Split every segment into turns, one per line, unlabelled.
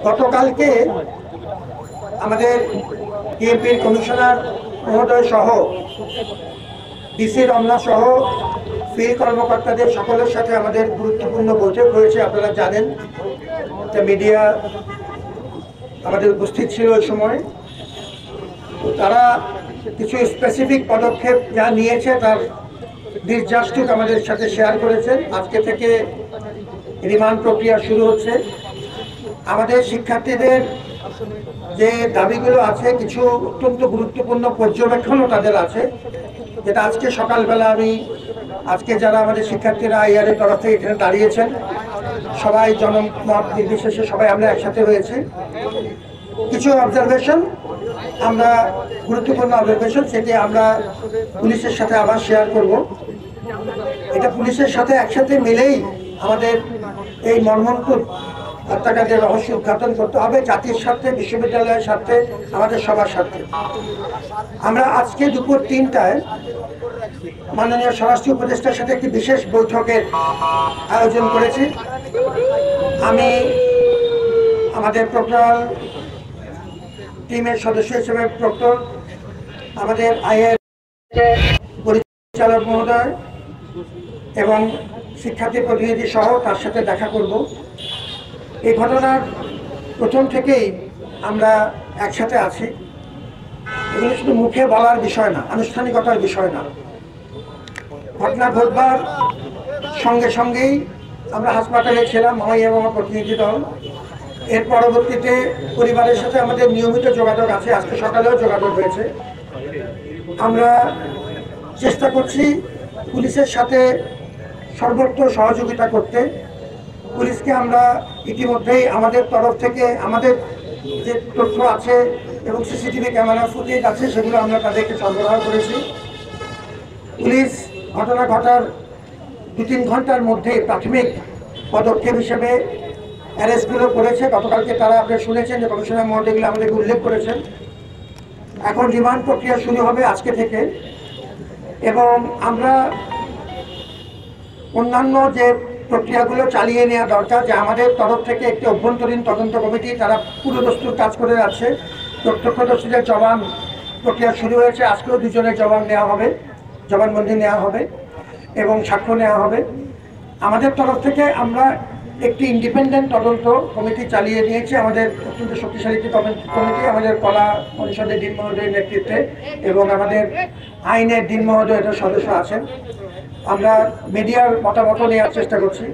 গতকালকে আমাদের টিএমপির কমিশনার মহোদয় সহ ডিসি রমনা সহ ফিল্ড কর্মকর্তাদের সকলের সাথে আমাদের গুরুত্বপূর্ণ বৈঠক হয়েছে। আপনারা জানেন, মিডিয়া আমাদের উপস্থিত ছিল ওই সময়। তারা কিছু স্পেসিফিক পদক্ষেপ যা নিয়েছে তার নির্যাসটুক আমাদের সাথে শেয়ার করেছেন। আজকে থেকে রিমান্ড প্রক্রিয়া শুরু হচ্ছে। আমাদের শিক্ষার্থীদের যে দাবিগুলো আছে, কিছু অত্যন্ত গুরুত্বপূর্ণ পর্যবেক্ষণও তাদের আছে, যেটা আজকে সকালবেলা আজকে যারা আমাদের শিক্ষার্থীরা আইআরের তরফ থেকে এখানে দাঁড়িয়েছেন, সবাই জনমত নির্বিশেষে সবাই আমরা একসাথে হয়েছি। কিছু অবজারভেশন আমরা গুরুত্বপূর্ণ অবজারভেশন সেটি আমরা পুলিশের সাথে আবার শেয়ার করব। এটা পুলিশের সাথে একসাথে মিলেই আমাদের এই মর্মন্তুদ হত্যাকাণ্ডের রহস্য উদ্ঘাটন করতে হবে, জাতির স্বার্থে, বিশ্ববিদ্যালয়ের স্বার্থে, আমাদের সবার স্বার্থে। আমরা আজকে দুপুর 3টায় মাননীয় স্বরাষ্ট্র উপদেষ্টার সাথে একটি বিশেষ বৈঠকের আয়োজন করেছি। আমি আমাদের প্রক্টর টিমের সদস্য হিসেবে প্রক্টর, আমাদের আইএর পরিচালক মহোদয় এবং শিক্ষার্থী প্রতিনিধি সহ তার সাথে দেখা করব। এই ঘটনার প্রথম থেকেই আমরা একসাথে আছি। এগুলো শুধু মুখে বলার বিষয় না, আনুষ্ঠানিকতার বিষয় না। ঘটনা ঘটবার সঙ্গে সঙ্গেই আমরা হাসপাতালে ছিলাম, আমি এবং আমার প্রতিনিধি দল। এর পরবর্তীতে পরিবারের সাথে আমাদের নিয়মিত যোগাযোগ আছে, আজকে সকালেও যোগাযোগ হয়েছে। আমরা চেষ্টা করছি পুলিশের সাথে সর্বোচ্চ সহযোগিতা করতে। পুলিশকে আমরা ইতিমধ্যেই আমাদের তরফ থেকে আমাদের যে তথ্য আছে এবং সিসিটিভি ক্যামেরা ফুটেজ আছে সেগুলো আমরা তাদেরকে সরবরাহ করেছি। পুলিশ ঘটনা ঘটার 2-3 ঘন্টার মধ্যে প্রাথমিক পদক্ষেপ হিসেবে অ্যারেস্টগুলো করেছে। গতকালকে তারা আপনি শুনেছেন যে কমিশনার মহোদয়গুলো আমাদেরকে উল্লেখ করেছেন। এখন রিমান্ড প্রক্রিয়া শুরু হবে আজকে থেকে, এবং আমরা অন্যান্য যে প্রক্রিয়াগুলো চালিয়ে নেওয়া দরকার, যে আমাদের তরফ থেকে একটি অভ্যন্তরীণ তদন্ত কমিটি তারা পুরোদস্তুর কাজ করে যাচ্ছে। প্রত্যক্ষদর্শীদের জবান প্রক্রিয়া শুরু হয়েছে, আজকেও 2 জনের জবান নেওয়া হবে, জবানবন্দি নেওয়া হবে এবং সাক্ষ্য নেওয়া হবে। আমাদের তরফ থেকে আমরা একটি ইন্ডিপেন্ডেন্ট তদন্ত কমিটি চালিয়ে নিয়েছি, আমাদের অত্যন্ত শক্তিশালী একটি কমিটি, আমাদের কলা পরিষদের ডিন মহোদয়ের নেতৃত্বে এবং আমাদের আইনের ডিন মহোদয় এটার সদস্য আছেন। আমরা মিডিয়ার মতামত নেওয়ার চেষ্টা করছি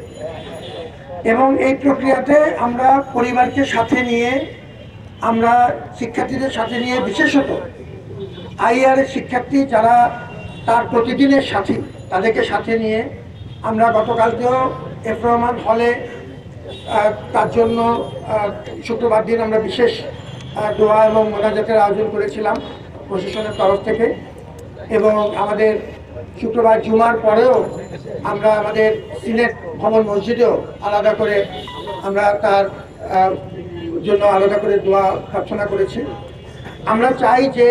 এবং এই প্রক্রিয়াতে আমরা পরিবারকে সাথে নিয়ে, আমরা শিক্ষার্থীদের সাথে নিয়ে, বিশেষত আইআরের শিক্ষার্থী যারা তার প্রতিদিনের সাথী, তাদেরকে সাথে নিয়ে আমরা গতকালকেও এফ রহমান হলে তার জন্য শুক্রবার দিন আমরা বিশেষ দোয়া এবং মোনাজাতের আয়োজন করেছিলাম প্রশাসনের তরফ থেকে। এবং আমাদের শুক্রবার জুমার পরেও আমরা আমাদের সিনেট ভবন মসজিদেও আলাদা করে আমরা তার জন্য আলাদা করে দোয়া প্রার্থনা করেছি। আমরা চাই যে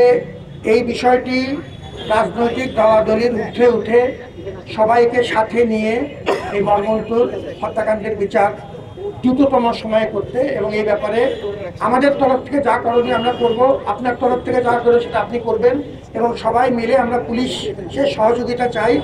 এই বিষয়টি রাজনৈতিক দলাদলির ঊর্ধ্বে উঠে সবাইকে সাথে নিয়ে এই মর্মন্তুদ হত্যাকাণ্ডের বিচার দ্রুততম সময়ে করতে, এবং এই ব্যাপারে আমাদের তরফ থেকে যা করণীয় আমরা করব, আপনার তরফ থেকে যা করে সেটা আপনি করবেন, এবং সবাই মিলে আমরা পুলিশের সহযোগিতা চাই।